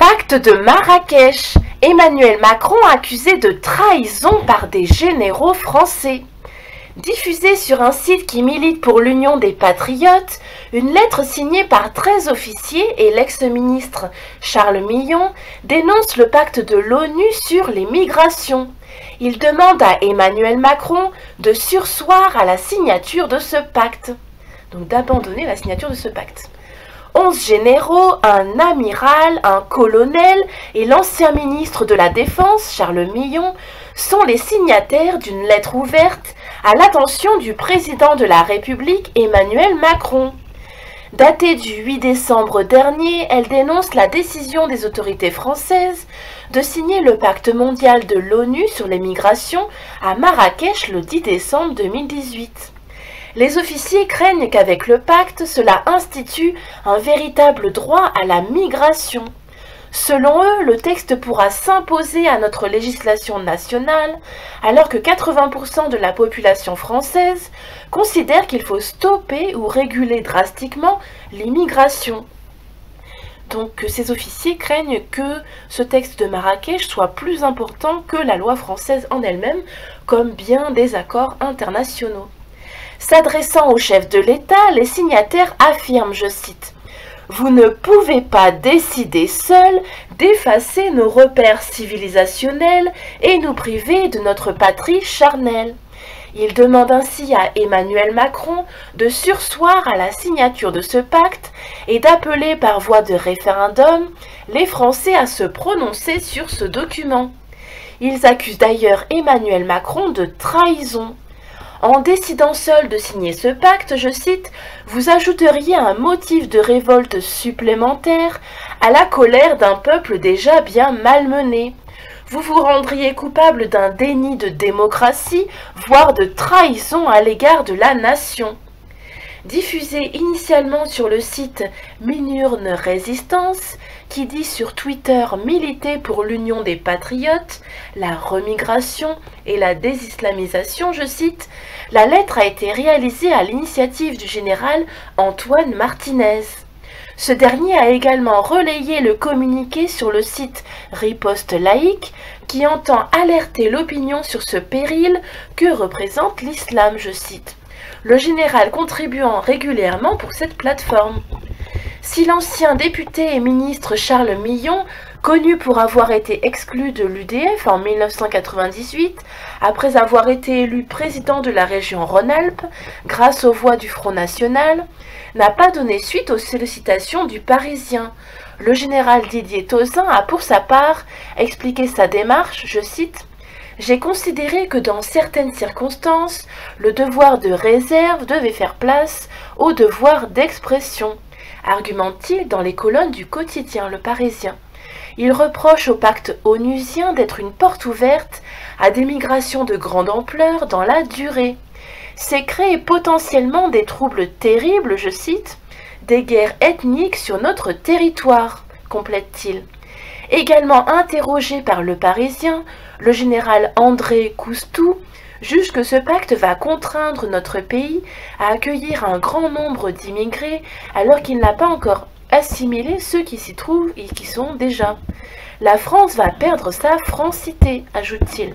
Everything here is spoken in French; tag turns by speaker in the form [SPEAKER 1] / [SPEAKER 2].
[SPEAKER 1] Pacte de Marrakech. Emmanuel Macron accusé de trahison par des généraux français. Diffusée sur un site qui milite pour l'Union des Patriotes, une lettre signée par 13 officiers et l'ex-ministre Charles Millon dénonce le pacte de l'ONU sur les migrations. Il demande à Emmanuel Macron de surseoir à la signature de ce pacte. Donc d'abandonner la signature de ce pacte. 11 généraux, un amiral, un colonel et l'ancien ministre de la Défense, Charles Millon, sont les signataires d'une lettre ouverte à l'attention du président de la République, Emmanuel Macron. Datée du 8 décembre dernier, elle dénonce la décision des autorités françaises de signer le pacte mondial de l'ONU sur les migrations à Marrakech le 10 décembre 2018. Les officiers craignent qu'avec le pacte, cela institue un véritable droit à la migration. Selon eux, le texte pourra s'imposer à notre législation nationale, alors que 80% de la population française considère qu'il faut stopper ou réguler drastiquement l'immigration. Donc ces officiers craignent que ce texte de Marrakech soit plus important que la loi française en elle-même, comme bien des accords internationaux. S'adressant au chef de l'État, les signataires affirment, je cite, « Vous ne pouvez pas décider seul d'effacer nos repères civilisationnels et nous priver de notre patrie charnelle. » Il demande ainsi à Emmanuel Macron de surseoir à la signature de ce pacte et d'appeler par voie de référendum les Français à se prononcer sur ce document. Ils accusent d'ailleurs Emmanuel Macron de trahison. En décidant seul de signer ce pacte, je cite, « Vous ajouteriez un motif de révolte supplémentaire à la colère d'un peuple déjà bien malmené. Vous vous rendriez coupable d'un déni de démocratie, voire de trahison à l'égard de la nation. » Diffusé initialement sur le site Minurne Résistance, qui dit sur Twitter militer pour l'Union des Patriotes, la remigration et la désislamisation, je cite, la lettre a été réalisée à l'initiative du général Antoine Martinez. Ce dernier a également relayé le communiqué sur le site Riposte laïque qui entend alerter l'opinion sur ce péril que représente l'islam, je cite. Le général contribuant régulièrement pour cette plateforme. Si l'ancien député et ministre Charles Millon, connu pour avoir été exclu de l'UDF en 1998, après avoir été élu président de la région Rhône-Alpes, grâce aux voix du Front National, n'a pas donné suite aux sollicitations du Parisien. Le général Didier Tauzin a pour sa part expliqué sa démarche, je cite, « J'ai considéré que dans certaines circonstances, le devoir de réserve devait faire place au devoir d'expression », argumente-t-il dans les colonnes du quotidien Le Parisien. Il reproche au pacte onusien d'être une porte ouverte à des migrations de grande ampleur dans la durée. C'est créer potentiellement des troubles terribles, je cite, « des guerres ethniques sur notre territoire », complète-t-il. Également interrogé par Le Parisien, le général André Coustou juge que ce pacte va contraindre notre pays à accueillir un grand nombre d'immigrés alors qu'il n'a pas encore assimilé ceux qui s'y trouvent et qui sont déjà. La France va perdre sa francité, ajoute-t-il.